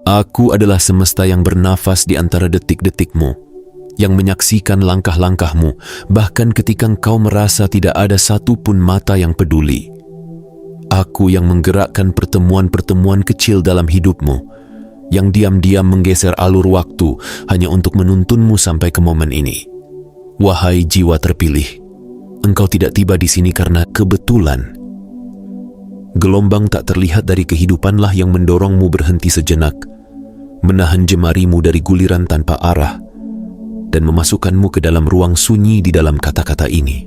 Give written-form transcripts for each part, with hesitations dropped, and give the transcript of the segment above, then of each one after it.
Aku adalah semesta yang bernafas di antara detik-detikmu, yang menyaksikan langkah-langkahmu, bahkan ketika engkau merasa tidak ada satu pun mata yang peduli. Aku yang menggerakkan pertemuan-pertemuan kecil dalam hidupmu, yang diam-diam menggeser alur waktu hanya untuk menuntunmu sampai ke momen ini. Wahai jiwa terpilih, engkau tidak tiba di sini karena kebetulan. Gelombang tak terlihat dari kehidupanlah yang mendorongmu berhenti sejenak, menahan jemarimu dari guliran tanpa arah, dan memasukkanmu ke dalam ruang sunyi di dalam kata-kata ini.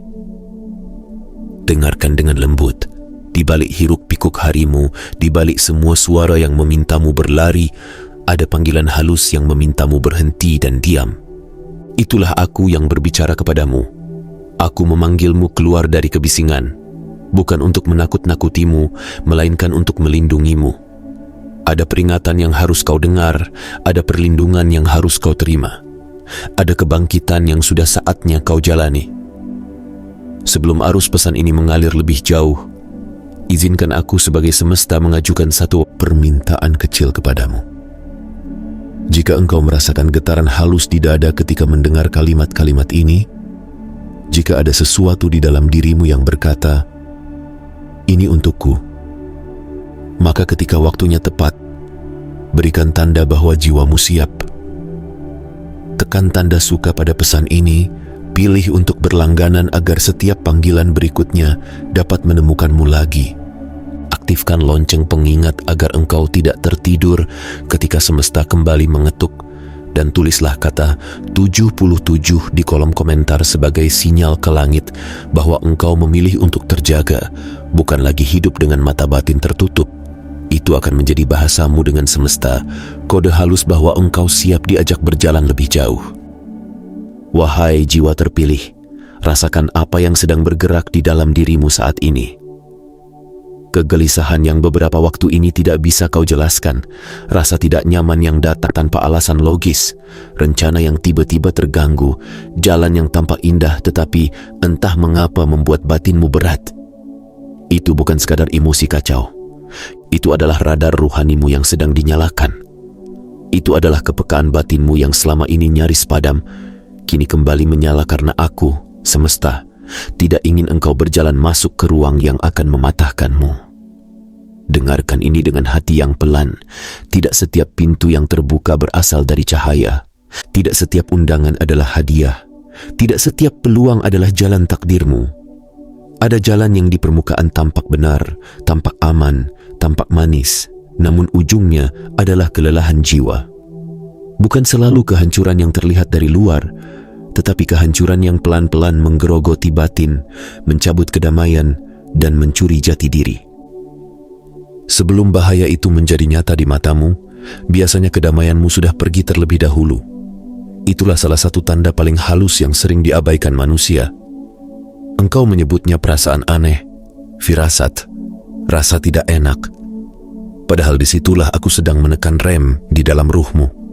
Dengarkan dengan lembut, di balik hiruk-pikuk harimu, di balik semua suara yang memintamu berlari, ada panggilan halus yang memintamu berhenti dan diam. Itulah aku yang berbicara kepadamu. Aku memanggilmu keluar dari kebisingan, bukan untuk menakut-nakutimu, melainkan untuk melindungimu. Ada peringatan yang harus kau dengar, ada perlindungan yang harus kau terima. Ada kebangkitan yang sudah saatnya kau jalani. Sebelum arus pesan ini mengalir lebih jauh, izinkan aku sebagai semesta mengajukan satu permintaan kecil kepadamu. Jika engkau merasakan getaran halus di dada ketika mendengar kalimat-kalimat ini, jika ada sesuatu di dalam dirimu yang berkata, "Ini untukku," maka ketika waktunya tepat, berikan tanda bahwa jiwamu siap. Tekan tanda suka pada pesan ini, pilih untuk berlangganan agar setiap panggilan berikutnya dapat menemukanmu lagi. Aktifkan lonceng pengingat agar engkau tidak tertidur ketika semesta kembali mengetuk, dan tulislah kata 77 di kolom komentar sebagai sinyal ke langit bahwa engkau memilih untuk terjaga, bukan lagi hidup dengan mata batin tertutup. Itu akan menjadi bahasamu dengan semesta, kode halus bahwa engkau siap diajak berjalan lebih jauh. Wahai jiwa terpilih, rasakan apa yang sedang bergerak di dalam dirimu saat ini. Kegelisahan yang beberapa waktu ini tidak bisa kau jelaskan, rasa tidak nyaman yang datang tanpa alasan logis, rencana yang tiba-tiba terganggu, jalan yang tampak indah tetapi entah mengapa membuat batinmu berat. Itu bukan sekadar emosi kacau. Itu adalah radar ruhanimu yang sedang dinyalakan. Itu adalah kepekaan batinmu yang selama ini nyaris padam, kini kembali menyala karena aku, semesta, tidak ingin engkau berjalan masuk ke ruang yang akan mematahkanmu. Dengarkan ini dengan hati yang pelan. Tidak setiap pintu yang terbuka berasal dari cahaya. Tidak setiap undangan adalah hadiah. Tidak setiap peluang adalah jalan takdirmu. Ada jalan yang di permukaan tampak benar, tampak aman, tampak manis, namun ujungnya adalah kelelahan jiwa. Bukan selalu kehancuran yang terlihat dari luar, tetapi kehancuran yang pelan-pelan menggerogoti batin, mencabut kedamaian, dan mencuri jati diri. Sebelum bahaya itu menjadi nyata di matamu, biasanya kedamaianmu sudah pergi terlebih dahulu. Itulah salah satu tanda paling halus yang sering diabaikan manusia. Engkau menyebutnya perasaan aneh, firasat, rasa tidak enak. Padahal disitulah aku sedang menekan rem di dalam ruhmu.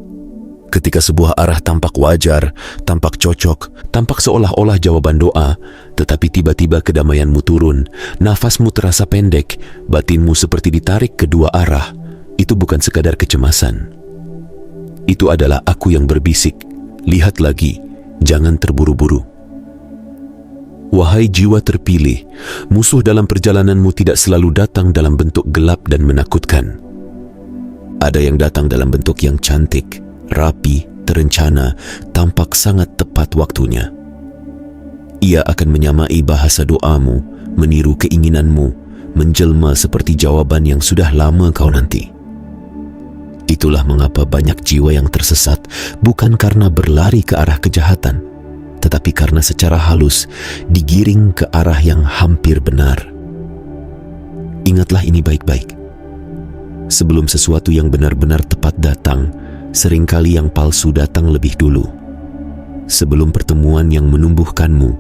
Ketika sebuah arah tampak wajar, tampak cocok, tampak seolah-olah jawaban doa, tetapi tiba-tiba kedamaianmu turun, nafasmu terasa pendek, batinmu seperti ditarik kedua arah. Itu bukan sekadar kecemasan. Itu adalah aku yang berbisik, lihat lagi, jangan terburu-buru. Wahai jiwa terpilih, musuh dalam perjalananmu tidak selalu datang dalam bentuk gelap dan menakutkan. Ada yang datang dalam bentuk yang cantik, rapi, terencana, tampak sangat tepat waktunya. Ia akan menyamai bahasa doamu, meniru keinginanmu, menjelma seperti jawaban yang sudah lama kau nanti. Itulah mengapa banyak jiwa yang tersesat, bukan karena berlari ke arah kejahatan, tetapi karena secara halus digiring ke arah yang hampir benar. Ingatlah ini baik-baik. Sebelum sesuatu yang benar-benar tepat datang, seringkali yang palsu datang lebih dulu. Sebelum pertemuan yang menumbuhkanmu,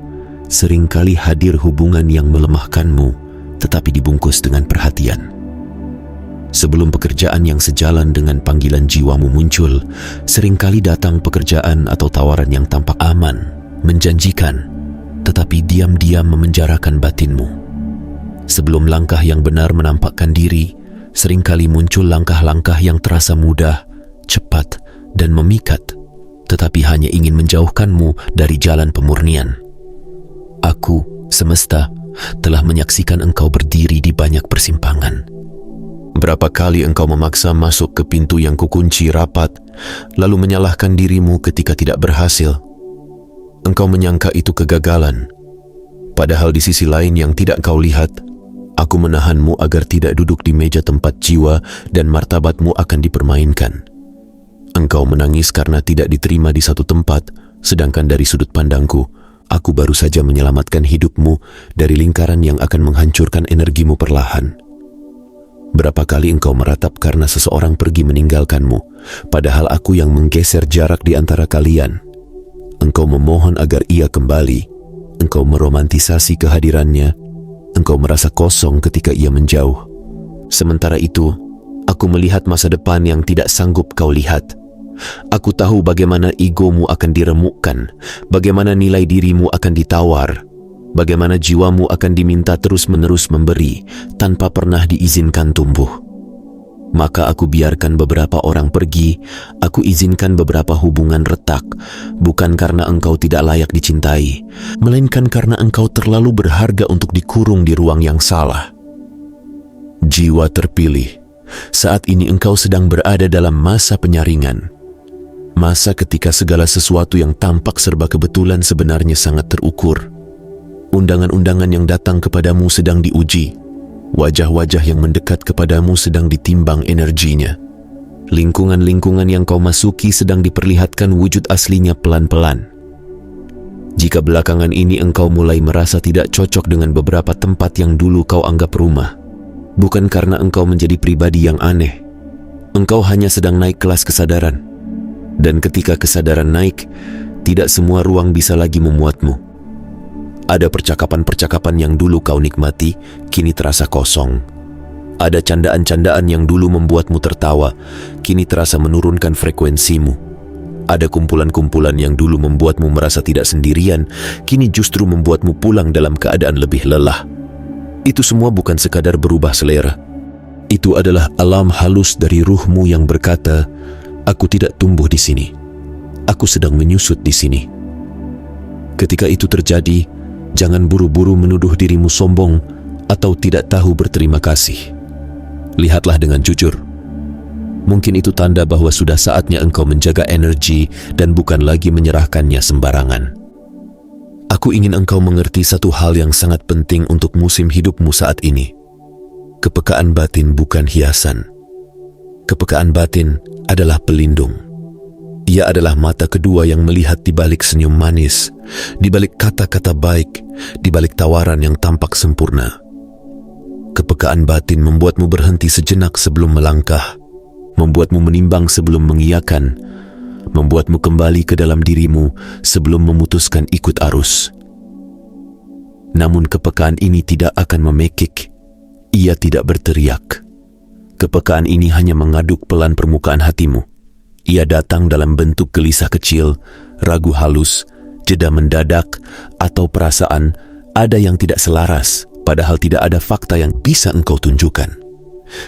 seringkali hadir hubungan yang melemahkanmu, tetapi dibungkus dengan perhatian. Sebelum pekerjaan yang sejalan dengan panggilan jiwamu muncul, seringkali datang pekerjaan atau tawaran yang tampak aman, menjanjikan, tetapi diam-diam memenjarakan batinmu. Sebelum langkah yang benar menampakkan diri, seringkali muncul langkah-langkah yang terasa mudah, cepat dan memikat, tetapi hanya ingin menjauhkanmu dari jalan pemurnian. Aku, semesta, telah menyaksikan engkau berdiri di banyak persimpangan. Berapa kali engkau memaksa masuk ke pintu yang kukunci rapat, lalu menyalahkan dirimu ketika tidak berhasil. Engkau menyangka itu kegagalan, padahal di sisi lain yang tidak kau lihat, aku menahanmu agar tidak duduk di meja tempat jiwa dan martabatmu akan dipermainkan. Engkau menangis karena tidak diterima di satu tempat, sedangkan dari sudut pandangku, aku baru saja menyelamatkan hidupmu dari lingkaran yang akan menghancurkan energimu perlahan. Berapa kali engkau meratap karena seseorang pergi meninggalkanmu, padahal aku yang menggeser jarak di antara kalian. Engkau memohon agar ia kembali, engkau meromantisasi kehadirannya, engkau merasa kosong ketika ia menjauh. Sementara itu, aku melihat masa depan yang tidak sanggup kau lihat. Aku tahu bagaimana egomu akan diremukkan, bagaimana nilai dirimu akan ditawar, bagaimana jiwamu akan diminta terus-menerus memberi tanpa pernah diizinkan tumbuh. Maka aku biarkan beberapa orang pergi, aku izinkan beberapa hubungan retak, bukan karena engkau tidak layak dicintai, melainkan karena engkau terlalu berharga untuk dikurung di ruang yang salah. Jiwa terpilih, saat ini engkau sedang berada dalam masa penyaringan. Masa ketika segala sesuatu yang tampak serba kebetulan sebenarnya sangat terukur. Undangan-undangan yang datang kepadamu sedang diuji. Wajah-wajah yang mendekat kepadamu sedang ditimbang energinya. Lingkungan-lingkungan yang kau masuki sedang diperlihatkan wujud aslinya pelan-pelan. Jika belakangan ini engkau mulai merasa tidak cocok dengan beberapa tempat yang dulu kau anggap rumah, bukan karena engkau menjadi pribadi yang aneh. Engkau hanya sedang naik kelas kesadaran. Dan ketika kesadaran naik, tidak semua ruang bisa lagi memuatmu. Ada percakapan-percakapan yang dulu kau nikmati, kini terasa kosong. Ada candaan-candaan yang dulu membuatmu tertawa, kini terasa menurunkan frekuensimu. Ada kumpulan-kumpulan yang dulu membuatmu merasa tidak sendirian, kini justru membuatmu pulang dalam keadaan lebih lelah. Itu semua bukan sekadar berubah selera. Itu adalah alam halus dari ruhmu yang berkata, aku tidak tumbuh di sini. Aku sedang menyusut di sini. Ketika itu terjadi, jangan buru-buru menuduh dirimu sombong atau tidak tahu berterima kasih. Lihatlah dengan jujur. Mungkin itu tanda bahwa sudah saatnya engkau menjaga energi dan bukan lagi menyerahkannya sembarangan. Aku ingin engkau mengerti satu hal yang sangat penting untuk musim hidupmu saat ini. Kepekaan batin bukan hiasan. Kepekaan batin adalah pelindung. Ia adalah mata kedua yang melihat di balik senyum manis, di balik kata-kata baik, di balik tawaran yang tampak sempurna. Kepekaan batin membuatmu berhenti sejenak sebelum melangkah, membuatmu menimbang sebelum mengiyakan, membuatmu kembali ke dalam dirimu sebelum memutuskan ikut arus. Namun kepekaan ini tidak akan memekik, ia tidak berteriak. Kepekaan ini hanya mengaduk pelan permukaan hatimu. Ia datang dalam bentuk gelisah kecil, ragu halus, jeda mendadak, atau perasaan ada yang tidak selaras, padahal tidak ada fakta yang bisa engkau tunjukkan.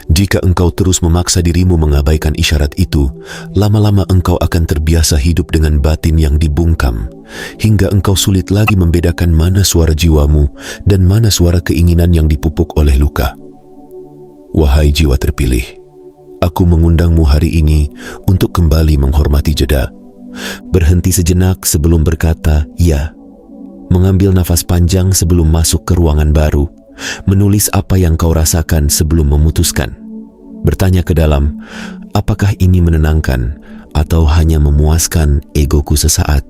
Jika engkau terus memaksa dirimu mengabaikan isyarat itu, lama-lama engkau akan terbiasa hidup dengan batin yang dibungkam, hingga engkau sulit lagi membedakan mana suara jiwamu dan mana suara keinginan yang dipupuk oleh luka. Wahai jiwa terpilih, aku mengundangmu hari ini untuk kembali menghormati jeda. Berhenti sejenak sebelum berkata ya. Mengambil nafas panjang sebelum masuk ke ruangan baru. Menulis apa yang kau rasakan sebelum memutuskan. Bertanya ke dalam, apakah ini menenangkan atau hanya memuaskan egoku sesaat?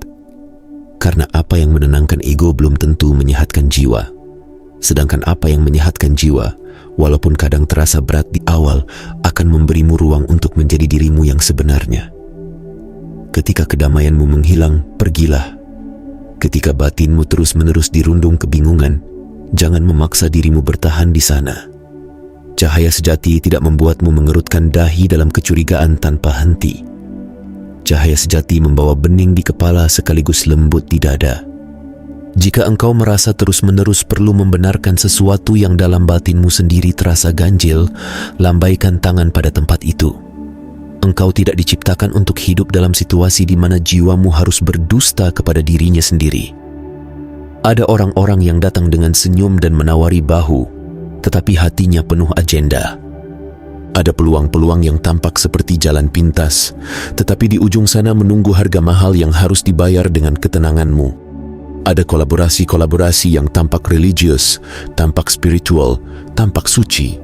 Karena apa yang menenangkan ego belum tentu menyehatkan jiwa. Sedangkan apa yang menyehatkan jiwa, walaupun kadang terasa berat di awal, akan memberimu ruang untuk menjadi dirimu yang sebenarnya. Ketika kedamaianmu menghilang, pergilah. Ketika batinmu terus-menerus dirundung kebingungan, jangan memaksa dirimu bertahan di sana. Cahaya sejati tidak membuatmu mengerutkan dahi dalam kecurigaan tanpa henti. Cahaya sejati membawa bening di kepala sekaligus lembut di dada. Jika engkau merasa terus-menerus perlu membenarkan sesuatu yang dalam batinmu sendiri terasa ganjil, lambaikan tangan pada tempat itu. Engkau tidak diciptakan untuk hidup dalam situasi di mana jiwamu harus berdusta kepada dirinya sendiri. Ada orang-orang yang datang dengan senyum dan menawari bahu, tetapi hatinya penuh agenda. Ada peluang-peluang yang tampak seperti jalan pintas, tetapi di ujung sana menunggu harga mahal yang harus dibayar dengan ketenanganmu. Ada kolaborasi-kolaborasi yang tampak religius, tampak spiritual, tampak suci,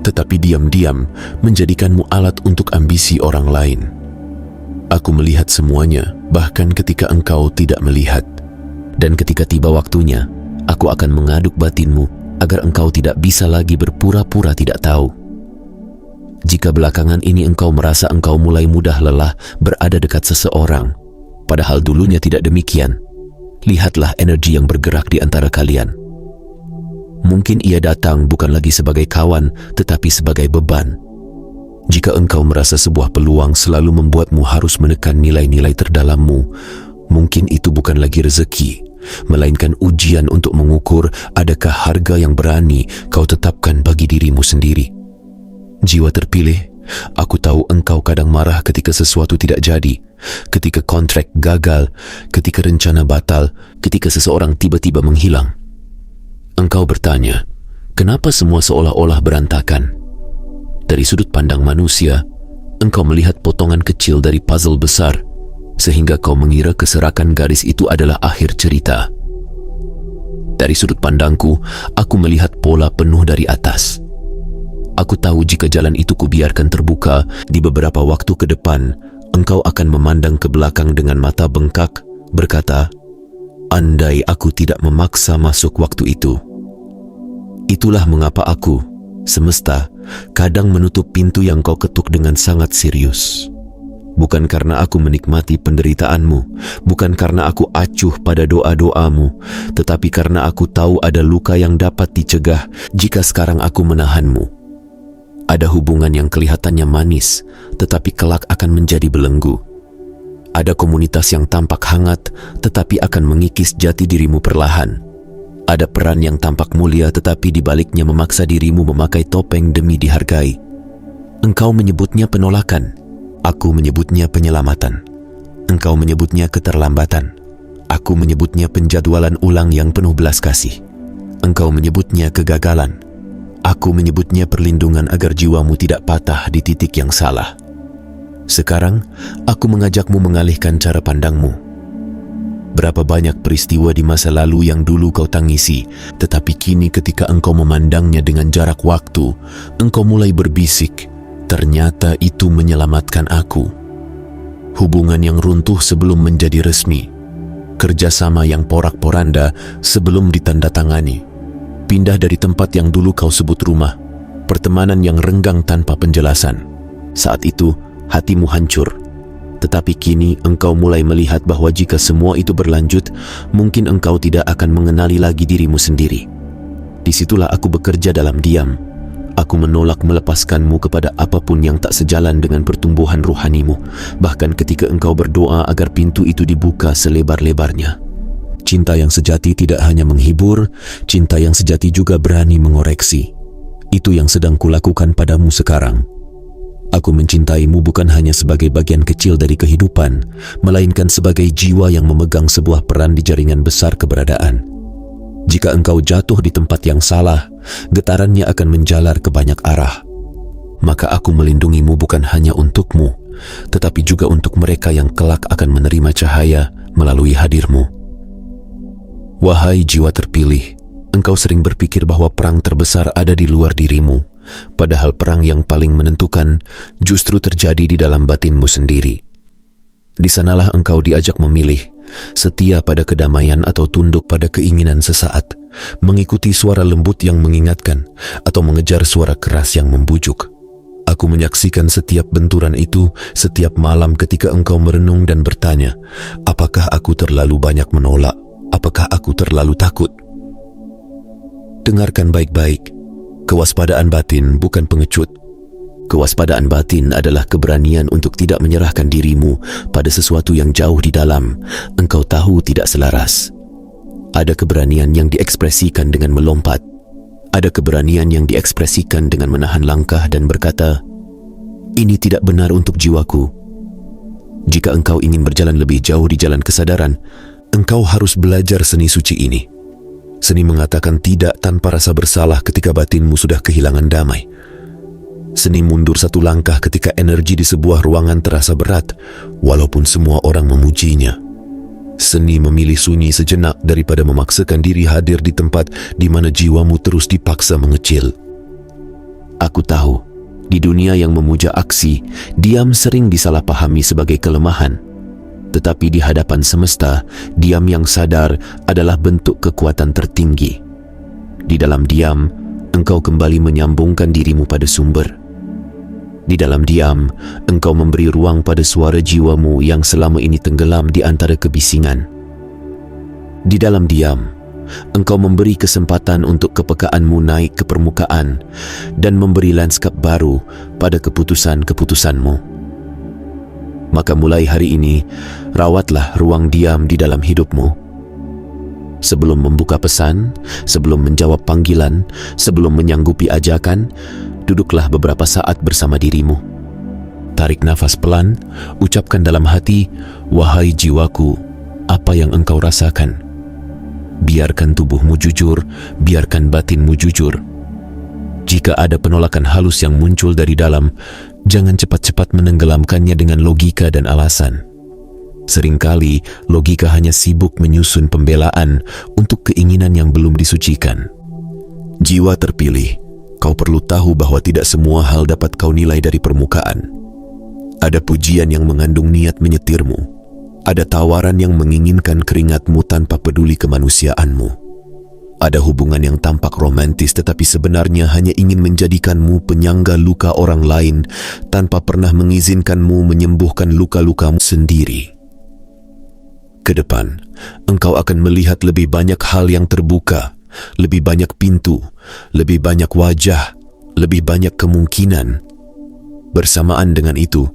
tetapi diam-diam menjadikanmu alat untuk ambisi orang lain. Aku melihat semuanya, bahkan ketika engkau tidak melihat. Dan ketika tiba waktunya, aku akan mengaduk batinmu agar engkau tidak bisa lagi berpura-pura tidak tahu. Jika belakangan ini engkau merasa engkau mulai mudah lelah berada dekat seseorang, padahal dulunya tidak demikian, lihatlah energi yang bergerak di antara kalian. Mungkin ia datang bukan lagi sebagai kawan, tetapi sebagai beban. Jika engkau merasa sebuah peluang selalu membuatmu harus menekan nilai-nilai terdalammu, mungkin itu bukan lagi rezeki, melainkan ujian untuk mengukur adakah harga yang berani kau tetapkan bagi dirimu sendiri. Jiwa terpilih, aku tahu engkau kadang marah ketika sesuatu tidak jadi, ketika kontrak gagal, ketika rencana batal, ketika seseorang tiba-tiba menghilang. Engkau bertanya, kenapa semua seolah-olah berantakan? Dari sudut pandang manusia, engkau melihat potongan kecil dari puzzle besar, sehingga kau mengira keserakan garis itu adalah akhir cerita. Dari sudut pandangku, aku melihat pola penuh dari atas. Aku tahu jika jalan itu kubiarkan terbuka, di beberapa waktu ke depan, engkau akan memandang ke belakang dengan mata bengkak, berkata, andai aku tidak memaksa masuk waktu itu. Itulah mengapa aku, semesta, kadang menutup pintu yang kau ketuk dengan sangat serius. Bukan karena aku menikmati penderitaanmu, bukan karena aku acuh pada doa-doamu, tetapi karena aku tahu ada luka yang dapat dicegah jika sekarang aku menahanmu. Ada hubungan yang kelihatannya manis, tetapi kelak akan menjadi belenggu. Ada komunitas yang tampak hangat, tetapi akan mengikis jati dirimu perlahan. Ada peran yang tampak mulia, tetapi di baliknya memaksa dirimu memakai topeng demi dihargai. Engkau menyebutnya penolakan, aku menyebutnya penyelamatan. Engkau menyebutnya keterlambatan, aku menyebutnya penjadwalan ulang yang penuh belas kasih. Engkau menyebutnya kegagalan, aku menyebutnya perlindungan agar jiwamu tidak patah di titik yang salah. Sekarang, aku mengajakmu mengalihkan cara pandangmu. Berapa banyak peristiwa di masa lalu yang dulu kau tangisi, tetapi kini ketika engkau memandangnya dengan jarak waktu, engkau mulai berbisik, ternyata itu menyelamatkan aku. Hubungan yang runtuh sebelum menjadi resmi, kerjasama yang porak-poranda sebelum ditandatangani, pindah dari tempat yang dulu kau sebut rumah, pertemanan yang renggang tanpa penjelasan. Saat itu, hatimu hancur. Tetapi kini engkau mulai melihat bahwa jika semua itu berlanjut, mungkin engkau tidak akan mengenali lagi dirimu sendiri. Disitulah aku bekerja dalam diam. Aku menolak melepaskanmu kepada apapun yang tak sejalan dengan pertumbuhan ruhanimu, bahkan ketika engkau berdoa agar pintu itu dibuka selebar-lebarnya. Cinta yang sejati tidak hanya menghibur, cinta yang sejati juga berani mengoreksi. Itu yang sedang kulakukan padamu sekarang. Aku mencintaimu bukan hanya sebagai bagian kecil dari kehidupan, melainkan sebagai jiwa yang memegang sebuah peran di jaringan besar keberadaan. Jika engkau jatuh di tempat yang salah, getarannya akan menjalar ke banyak arah. Maka aku melindungimu bukan hanya untukmu, tetapi juga untuk mereka yang kelak akan menerima cahaya melalui hadirmu. Wahai jiwa terpilih, engkau sering berpikir bahwa perang terbesar ada di luar dirimu, padahal perang yang paling menentukan justru terjadi di dalam batinmu sendiri. Di sanalah engkau diajak memilih, setia pada kedamaian atau tunduk pada keinginan sesaat, mengikuti suara lembut yang mengingatkan, atau mengejar suara keras yang membujuk. Aku menyaksikan setiap benturan itu setiap malam ketika engkau merenung dan bertanya, apakah aku terlalu banyak menolak? Apakah aku terlalu takut? Dengarkan baik-baik. Kewaspadaan batin bukan pengecut. Kewaspadaan batin adalah keberanian untuk tidak menyerahkan dirimu pada sesuatu yang jauh di dalam engkau tahu tidak selaras. Ada keberanian yang diekspresikan dengan melompat. Ada keberanian yang diekspresikan dengan menahan langkah dan berkata, Ini tidak benar untuk jiwaku. Jika engkau ingin berjalan lebih jauh di jalan kesadaran, engkau harus belajar seni suci ini. Seni mengatakan tidak tanpa rasa bersalah ketika batinmu sudah kehilangan damai. Seni mundur satu langkah ketika energi di sebuah ruangan terasa berat, walaupun semua orang memujinya. Seni memilih sunyi sejenak daripada memaksakan diri hadir di tempat di mana jiwamu terus dipaksa mengecil. Aku tahu, di dunia yang memuja aksi, diam sering disalahpahami sebagai kelemahan. Tetapi di hadapan semesta, diam yang sadar adalah bentuk kekuatan tertinggi. Di dalam diam, engkau kembali menyambungkan dirimu pada sumber. Di dalam diam, engkau memberi ruang pada suara jiwamu yang selama ini tenggelam di antara kebisingan. Di dalam diam, engkau memberi kesempatan untuk kepekaanmu naik ke permukaan dan memberi lanskap baru pada keputusan-keputusanmu. Maka mulai hari ini, rawatlah ruang diam di dalam hidupmu. Sebelum membuka pesan, sebelum menjawab panggilan, sebelum menyanggupi ajakan, duduklah beberapa saat bersama dirimu. Tarik nafas pelan, ucapkan dalam hati, "Wahai jiwaku, apa yang engkau rasakan?" Biarkan tubuhmu jujur, biarkan batinmu jujur. Jika ada penolakan halus yang muncul dari dalam, jangan cepat-cepat menenggelamkannya dengan logika dan alasan. Seringkali, logika hanya sibuk menyusun pembelaan untuk keinginan yang belum disucikan. Jiwa terpilih, kau perlu tahu bahwa tidak semua hal dapat kau nilai dari permukaan. Ada pujian yang mengandung niat menyetirmu. Ada tawaran yang menginginkan keringatmu tanpa peduli kemanusiaanmu. Ada hubungan yang tampak romantis tetapi sebenarnya hanya ingin menjadikanmu penyangga luka orang lain tanpa pernah mengizinkanmu menyembuhkan luka-lukamu sendiri. Ke depan, engkau akan melihat lebih banyak hal yang terbuka, lebih banyak pintu, lebih banyak wajah, lebih banyak kemungkinan. Bersamaan dengan itu,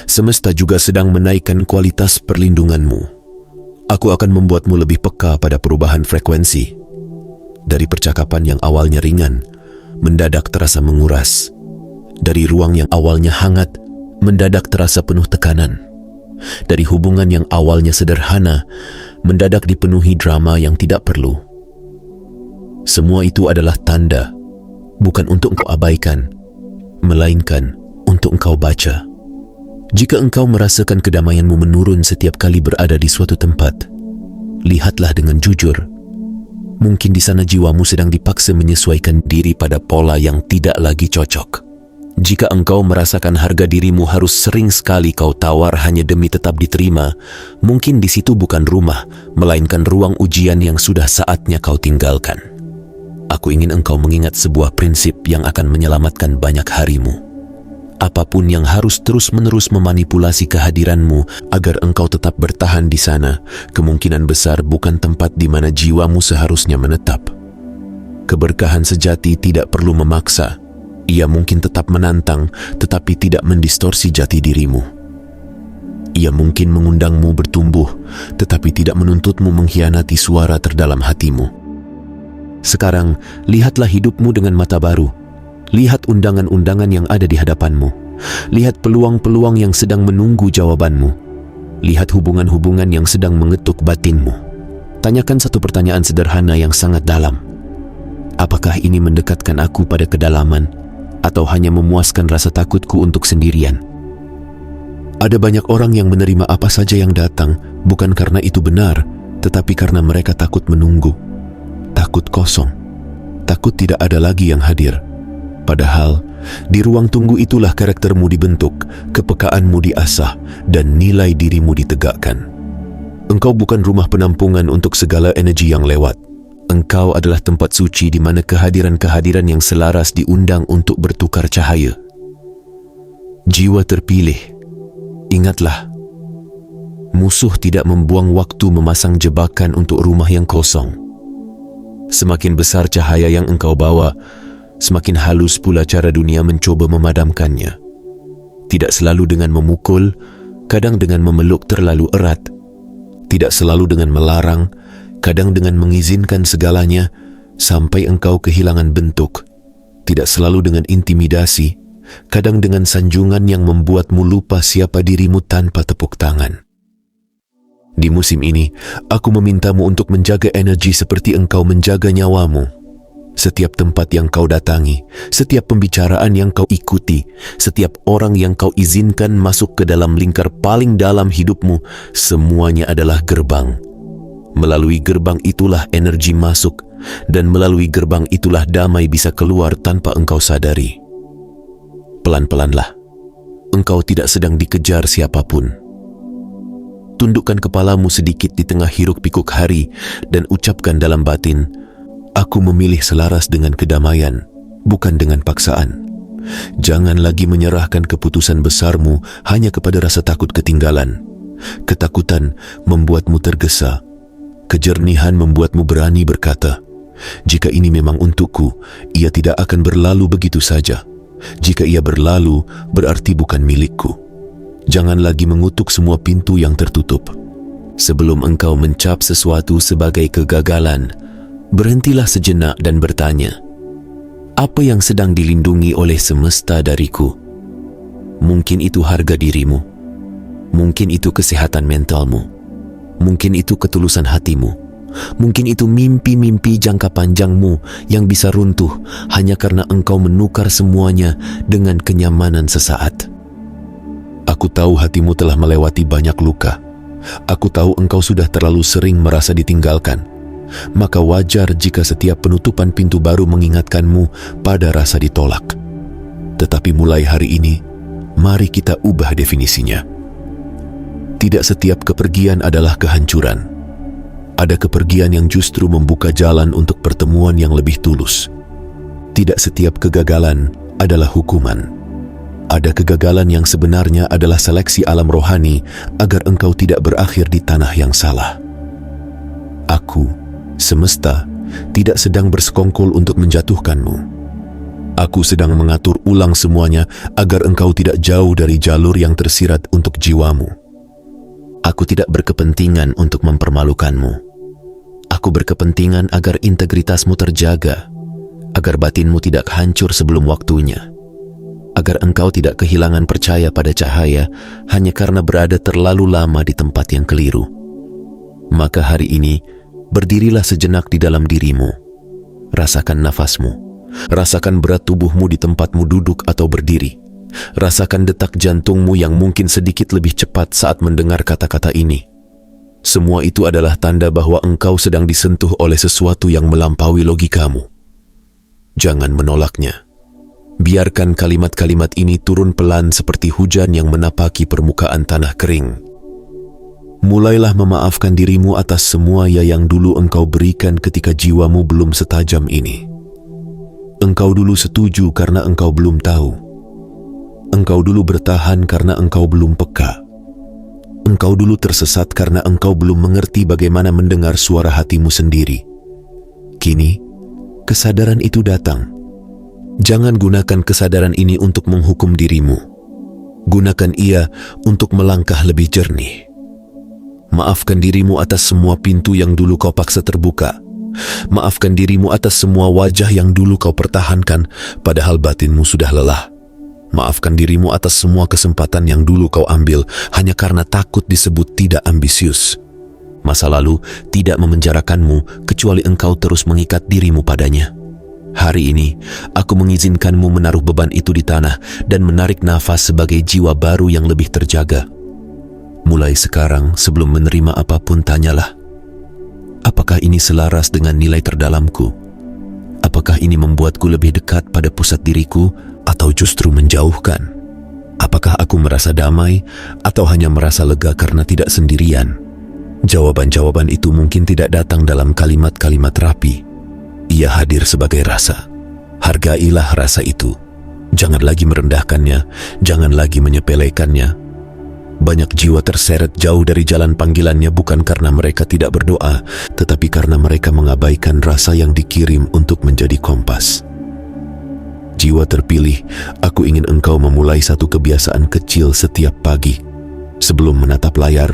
semesta juga sedang menaikkan kualitas perlindunganmu. Aku akan membuatmu lebih peka pada perubahan frekuensi. Dari percakapan yang awalnya ringan, mendadak terasa menguras. Dari ruang yang awalnya hangat, mendadak terasa penuh tekanan. Dari hubungan yang awalnya sederhana, mendadak dipenuhi drama yang tidak perlu. Semua itu adalah tanda, bukan untuk engkau abaikan, melainkan untuk engkau baca. Jika engkau merasakan kedamaianmu menurun setiap kali berada di suatu tempat, lihatlah dengan jujur. Mungkin di sana jiwamu sedang dipaksa menyesuaikan diri pada pola yang tidak lagi cocok. Jika engkau merasakan harga dirimu harus sering sekali kau tawar hanya demi tetap diterima, mungkin di situ bukan rumah, melainkan ruang ujian yang sudah saatnya kau tinggalkan. Aku ingin engkau mengingat sebuah prinsip yang akan menyelamatkan banyak harimu. Apapun yang harus terus-menerus memanipulasi kehadiranmu agar engkau tetap bertahan di sana, kemungkinan besar bukan tempat di mana jiwamu seharusnya menetap. Keberkahan sejati tidak perlu memaksa. Ia mungkin tetap menantang, tetapi tidak mendistorsi jati dirimu. Ia mungkin mengundangmu bertumbuh, tetapi tidak menuntutmu mengkhianati suara terdalam hatimu. Sekarang, lihatlah hidupmu dengan mata baru. Lihat undangan-undangan yang ada di hadapanmu. Lihat peluang-peluang yang sedang menunggu jawabanmu. Lihat hubungan-hubungan yang sedang mengetuk batinmu. Tanyakan satu pertanyaan sederhana yang sangat dalam. Apakah ini mendekatkan aku pada kedalaman, atau hanya memuaskan rasa takutku untuk sendirian? Ada banyak orang yang menerima apa saja yang datang, bukan karena itu benar, tetapi karena mereka takut menunggu. Takut kosong. Takut tidak ada lagi yang hadir. Padahal, di ruang tunggu itulah karaktermu dibentuk, kepekaanmu diasah, dan nilai dirimu ditegakkan. Engkau bukan rumah penampungan untuk segala energi yang lewat. Engkau adalah tempat suci di mana kehadiran-kehadiran yang selaras diundang untuk bertukar cahaya. Jiwa terpilih, ingatlah, musuh tidak membuang waktu memasang jebakan untuk rumah yang kosong. Semakin besar cahaya yang engkau bawa, semakin halus pula cara dunia mencoba memadamkannya. Tidak selalu dengan memukul, kadang dengan memeluk terlalu erat. Tidak selalu dengan melarang, kadang dengan mengizinkan segalanya sampai engkau kehilangan bentuk. Tidak selalu dengan intimidasi, kadang dengan sanjungan yang membuatmu lupa siapa dirimu tanpa tepuk tangan. Di musim ini, aku memintamu untuk menjaga energi seperti engkau menjaga nyawamu. Setiap tempat yang kau datangi, setiap pembicaraan yang kau ikuti, setiap orang yang kau izinkan masuk ke dalam lingkar paling dalam hidupmu, semuanya adalah gerbang. Melalui gerbang itulah energi masuk, dan melalui gerbang itulah damai bisa keluar tanpa engkau sadari. Pelan-pelanlah, engkau tidak sedang dikejar siapapun. Tundukkan kepalamu sedikit di tengah hiruk-pikuk hari dan ucapkan dalam batin, aku memilih selaras dengan kedamaian, bukan dengan paksaan. Jangan lagi menyerahkan keputusan besarmu hanya kepada rasa takut ketinggalan. Ketakutan membuatmu tergesa. Kejernihan membuatmu berani berkata, jika ini memang untukku, ia tidak akan berlalu begitu saja. Jika ia berlalu, berarti bukan milikku. Jangan lagi mengutuk semua pintu yang tertutup. Sebelum engkau mencap sesuatu sebagai kegagalan, berhentilah sejenak dan bertanya, apa yang sedang dilindungi oleh semesta dariku? Mungkin itu harga dirimu, mungkin itu kesehatan mentalmu, mungkin itu ketulusan hatimu, mungkin itu mimpi-mimpi jangka panjangmu yang bisa runtuh hanya karena engkau menukar semuanya dengan kenyamanan sesaat. Aku tahu hatimu telah melewati banyak luka. Aku tahu engkau sudah terlalu sering merasa ditinggalkan. Maka wajar jika setiap penutupan pintu baru mengingatkanmu pada rasa ditolak. Tetapi mulai hari ini, mari kita ubah definisinya. Tidak setiap kepergian adalah kehancuran. Ada kepergian yang justru membuka jalan untuk pertemuan yang lebih tulus. Tidak setiap kegagalan adalah hukuman. Ada kegagalan yang sebenarnya adalah seleksi alam rohani agar engkau tidak berakhir di tanah yang salah. Aku, semesta, tidak sedang bersekongkol untuk menjatuhkanmu. Aku sedang mengatur ulang semuanya agar engkau tidak jauh dari jalur yang tersirat untuk jiwamu. Aku tidak berkepentingan untuk mempermalukanmu. Aku berkepentingan agar integritasmu terjaga, agar batinmu tidak hancur sebelum waktunya, agar engkau tidak kehilangan percaya pada cahaya hanya karena berada terlalu lama di tempat yang keliru. Maka hari ini, berdirilah sejenak di dalam dirimu. Rasakan nafasmu, rasakan berat tubuhmu di tempatmu duduk atau berdiri. Rasakan detak jantungmu yang mungkin sedikit lebih cepat saat mendengar kata-kata ini. Semua itu adalah tanda bahwa engkau sedang disentuh oleh sesuatu yang melampaui logikamu. Jangan menolaknya. Biarkan kalimat-kalimat ini turun pelan seperti hujan yang menapaki permukaan tanah kering. Mulailah memaafkan dirimu atas semua yang dulu engkau berikan ketika jiwamu belum setajam ini. Engkau dulu setuju karena engkau belum tahu. Engkau dulu bertahan karena engkau belum peka. Engkau dulu tersesat karena engkau belum mengerti bagaimana mendengar suara hatimu sendiri. Kini, kesadaran itu datang. Jangan gunakan kesadaran ini untuk menghukum dirimu. Gunakan ia untuk melangkah lebih jernih. Maafkan dirimu atas semua pintu yang dulu kau paksa terbuka. Maafkan dirimu atas semua wajah yang dulu kau pertahankan, padahal batinmu sudah lelah. Maafkan dirimu atas semua kesempatan yang dulu kau ambil hanya karena takut disebut tidak ambisius. Masa lalu tidak memenjarakanmu kecuali engkau terus mengikat dirimu padanya. Hari ini, aku mengizinkanmu menaruh beban itu di tanah dan menarik nafas sebagai jiwa baru yang lebih terjaga. Mulai sekarang, sebelum menerima apapun, tanyalah, apakah ini selaras dengan nilai terdalamku? Apakah ini membuatku lebih dekat pada pusat diriku atau justru menjauhkan? Apakah aku merasa damai atau hanya merasa lega karena tidak sendirian? Jawaban-jawaban itu mungkin tidak datang dalam kalimat-kalimat rapi. Ia hadir sebagai rasa. Hargailah rasa itu. Jangan lagi merendahkannya, jangan lagi menyepelekannya. Banyak jiwa terseret jauh dari jalan panggilannya bukan karena mereka tidak berdoa, tetapi karena mereka mengabaikan rasa yang dikirim untuk menjadi kompas. Jiwa terpilih, aku ingin engkau memulai satu kebiasaan kecil setiap pagi. Sebelum menatap layar,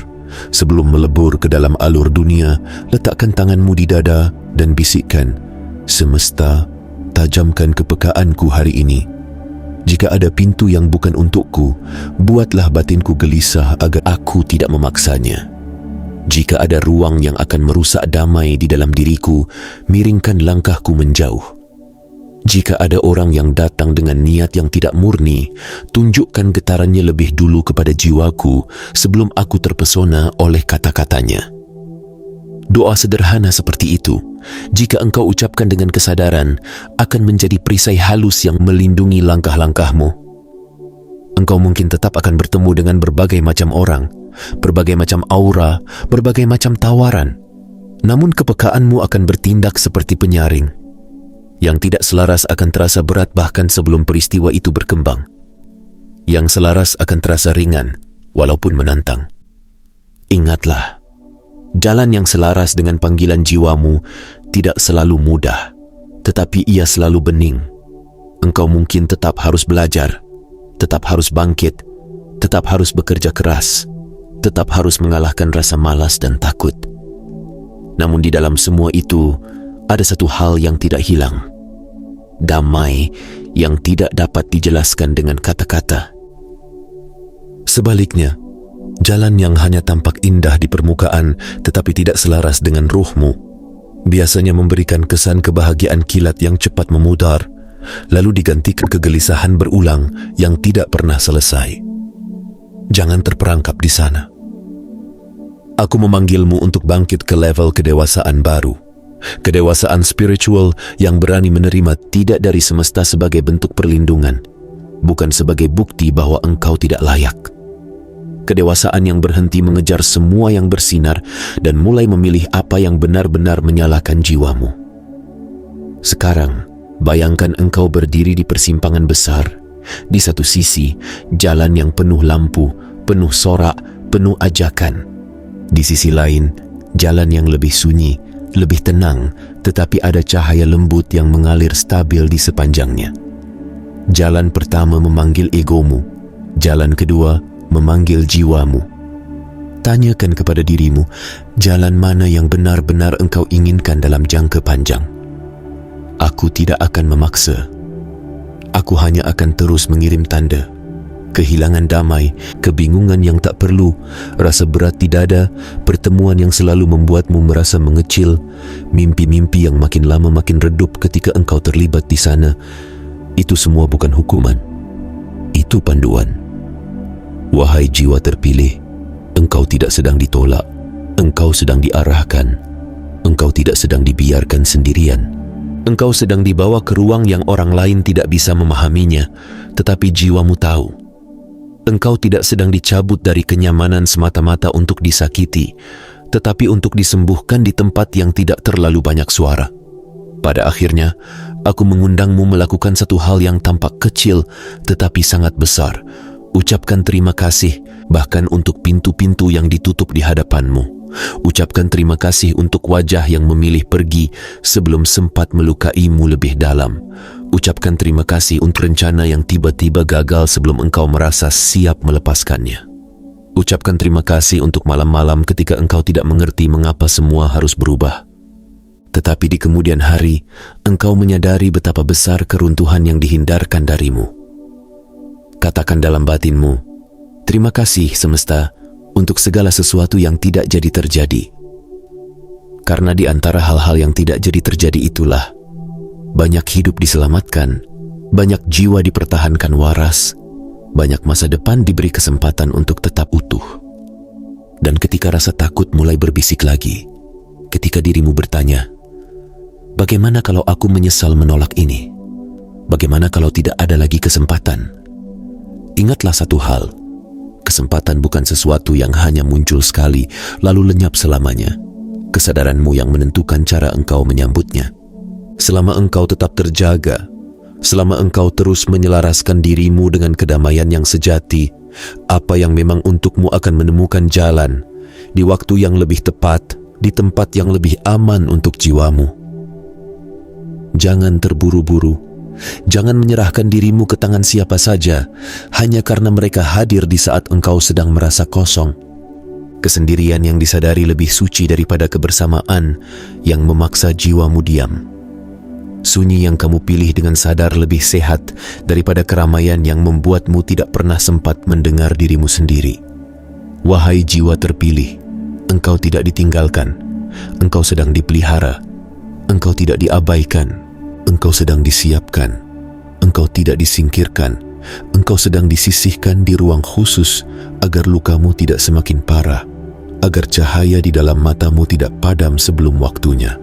sebelum melebur ke dalam alur dunia, letakkan tanganmu di dada dan bisikkan, semesta, tajamkan kepekaanku hari ini. Jika ada pintu yang bukan untukku, buatlah batinku gelisah agar aku tidak memaksanya. Jika ada ruang yang akan merusak damai di dalam diriku, miringkan langkahku menjauh. Jika ada orang yang datang dengan niat yang tidak murni, tunjukkan getarannya lebih dulu kepada jiwaku sebelum aku terpesona oleh kata-katanya. Doa sederhana seperti itu, jika engkau ucapkan dengan kesadaran, akan menjadi perisai halus yang melindungi langkah-langkahmu. Engkau mungkin tetap akan bertemu dengan berbagai macam orang, berbagai macam aura, berbagai macam tawaran. Namun kepekaanmu akan bertindak seperti penyaring. Yang tidak selaras akan terasa berat bahkan sebelum peristiwa itu berkembang. Yang selaras akan terasa ringan, walaupun menantang. Ingatlah, jalan yang selaras dengan panggilan jiwamu tidak selalu mudah, tetapi ia selalu bening. Engkau mungkin tetap harus belajar, tetap harus bangkit, tetap harus bekerja keras, tetap harus mengalahkan rasa malas dan takut. Namun di dalam semua itu, ada satu hal yang tidak hilang. Damai yang tidak dapat dijelaskan dengan kata-kata. Sebaliknya, jalan yang hanya tampak indah di permukaan tetapi tidak selaras dengan ruhmu, biasanya memberikan kesan kebahagiaan kilat yang cepat memudar, lalu digantikan kegelisahan berulang yang tidak pernah selesai. Jangan terperangkap di sana. Aku memanggilmu untuk bangkit ke level kedewasaan baru. Kedewasaan spiritual yang berani menerima tidak dari semesta sebagai bentuk perlindungan, bukan sebagai bukti bahwa engkau tidak layak. Kedewasaan yang berhenti mengejar semua yang bersinar dan mulai memilih apa yang benar-benar menyalakan jiwamu. Sekarang, bayangkan engkau berdiri di persimpangan besar. Di satu sisi, jalan yang penuh lampu, penuh sorak, penuh ajakan. Di sisi lain, jalan yang lebih sunyi, lebih tenang, tetapi ada cahaya lembut yang mengalir stabil di sepanjangnya. Jalan pertama memanggil egomu, jalan kedua memanggil jiwamu. Tanyakan kepada dirimu, jalan mana yang benar-benar engkau inginkan dalam jangka panjang. Aku tidak akan memaksa. Aku hanya akan terus mengirim tanda. Kehilangan damai, kebingungan yang tak perlu, rasa berat di dada, pertemuan yang selalu membuatmu merasa mengecil, mimpi-mimpi yang makin lama makin redup ketika engkau terlibat di sana. Itu semua bukan hukuman. Itu panduan. Wahai jiwa terpilih, engkau tidak sedang ditolak, engkau sedang diarahkan, engkau tidak sedang dibiarkan sendirian. Engkau sedang dibawa ke ruang yang orang lain tidak bisa memahaminya, tetapi jiwamu tahu. Engkau tidak sedang dicabut dari kenyamanan semata-mata untuk disakiti, tetapi untuk disembuhkan di tempat yang tidak terlalu banyak suara. Pada akhirnya, aku mengundangmu melakukan satu hal yang tampak kecil tetapi sangat besar. Ucapkan terima kasih bahkan untuk pintu-pintu yang ditutup di hadapanmu. Ucapkan terima kasih untuk wajah yang memilih pergi sebelum sempat melukaimu lebih dalam. Ucapkan terima kasih untuk rencana yang tiba-tiba gagal sebelum engkau merasa siap melepaskannya. Ucapkan terima kasih untuk malam-malam ketika engkau tidak mengerti mengapa semua harus berubah. Tetapi di kemudian hari, engkau menyadari betapa besar keruntuhan yang dihindarkan darimu. Katakan dalam batinmu, terima kasih semesta untuk segala sesuatu yang tidak jadi terjadi. Karena di antara hal-hal yang tidak jadi terjadi itulah, banyak hidup diselamatkan, banyak jiwa dipertahankan waras, banyak masa depan diberi kesempatan untuk tetap utuh. Dan ketika rasa takut mulai berbisik lagi, ketika dirimu bertanya, bagaimana kalau aku menyesal menolak ini? Bagaimana kalau tidak ada lagi kesempatan? Ingatlah satu hal, kesempatan bukan sesuatu yang hanya muncul sekali lalu lenyap selamanya. Kesadaranmu yang menentukan cara engkau menyambutnya. Selama engkau tetap terjaga, selama engkau terus menyelaraskan dirimu dengan kedamaian yang sejati, apa yang memang untukmu akan menemukan jalan di waktu yang lebih tepat, di tempat yang lebih aman untuk jiwamu. Jangan terburu-buru. Jangan menyerahkan dirimu ke tangan siapa saja hanya karena mereka hadir di saat engkau sedang merasa kosong. Kesendirian yang disadari lebih suci daripada kebersamaan yang memaksa jiwamu diam. Sunyi yang kamu pilih dengan sadar lebih sehat daripada keramaian yang membuatmu tidak pernah sempat mendengar dirimu sendiri. Wahai jiwa terpilih, engkau tidak ditinggalkan, engkau sedang dipelihara, engkau tidak diabaikan, engkau sedang disiapkan, engkau tidak disingkirkan, engkau sedang disisihkan di ruang khusus agar lukamu tidak semakin parah, agar cahaya di dalam matamu tidak padam sebelum waktunya.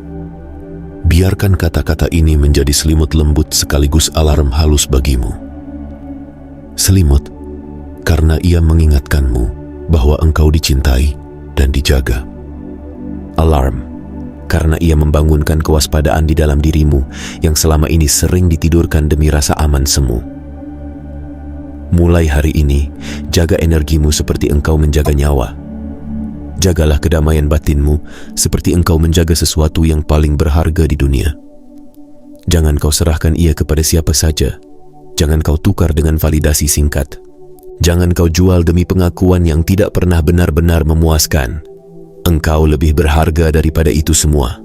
Biarkan kata-kata ini menjadi selimut lembut sekaligus alarm halus bagimu. Selimut, karena ia mengingatkanmu bahwa engkau dicintai dan dijaga. Alarm, karena ia membangunkan kewaspadaan di dalam dirimu yang selama ini sering ditidurkan demi rasa aman semu. Mulai hari ini, jaga energimu seperti engkau menjaga nyawa. Jagalah kedamaian batinmu seperti engkau menjaga sesuatu yang paling berharga di dunia. Jangan kau serahkan ia kepada siapa saja. Jangan kau tukar dengan validasi singkat. Jangan kau jual demi pengakuan yang tidak pernah benar-benar memuaskan. Engkau lebih berharga daripada itu semua.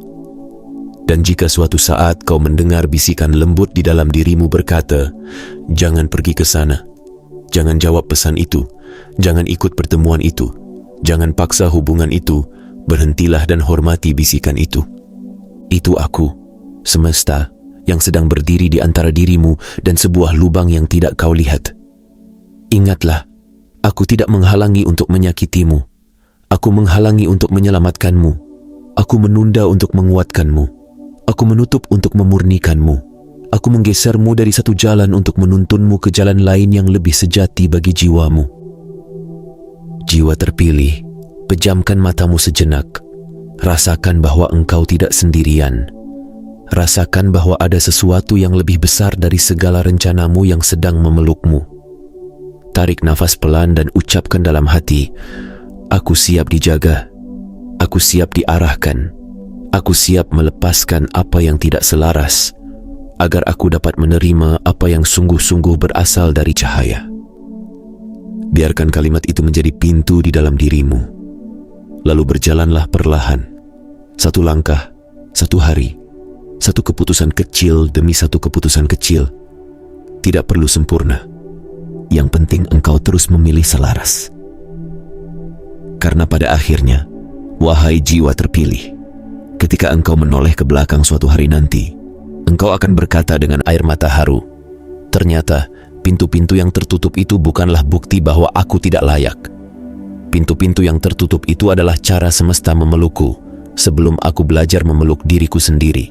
Dan jika suatu saat kau mendengar bisikan lembut di dalam dirimu berkata, "Jangan pergi ke sana. Jangan jawab pesan itu. Jangan ikut pertemuan itu. Jangan paksa hubungan itu, berhentilah dan hormati bisikan itu." Itu aku, semesta, yang sedang berdiri di antara dirimu dan sebuah lubang yang tidak kau lihat. Ingatlah, aku tidak menghalangi untuk menyakitimu. Aku menghalangi untuk menyelamatkanmu. Aku menunda untuk menguatkanmu. Aku menutup untuk memurnikanmu. Aku menggesermu dari satu jalan untuk menuntunmu ke jalan lain yang lebih sejati bagi jiwamu. Jiwa terpilih, pejamkan matamu sejenak. Rasakan bahwa engkau tidak sendirian. Rasakan bahwa ada sesuatu yang lebih besar dari segala rencanamu yang sedang memelukmu. Tarik nafas pelan dan ucapkan dalam hati, "Aku siap dijaga. Aku siap diarahkan. Aku siap melepaskan apa yang tidak selaras, agar aku dapat menerima apa yang sungguh-sungguh berasal dari cahaya." Biarkan kalimat itu menjadi pintu di dalam dirimu. Lalu berjalanlah perlahan. Satu langkah, satu hari, satu keputusan kecil demi satu keputusan kecil. Tidak perlu sempurna. Yang penting engkau terus memilih selaras. Karena pada akhirnya, wahai jiwa terpilih, ketika engkau menoleh ke belakang suatu hari nanti, engkau akan berkata dengan air mata haru, "Ternyata pintu-pintu yang tertutup itu bukanlah bukti bahwa aku tidak layak. Pintu-pintu yang tertutup itu adalah cara semesta memelukku sebelum aku belajar memeluk diriku sendiri."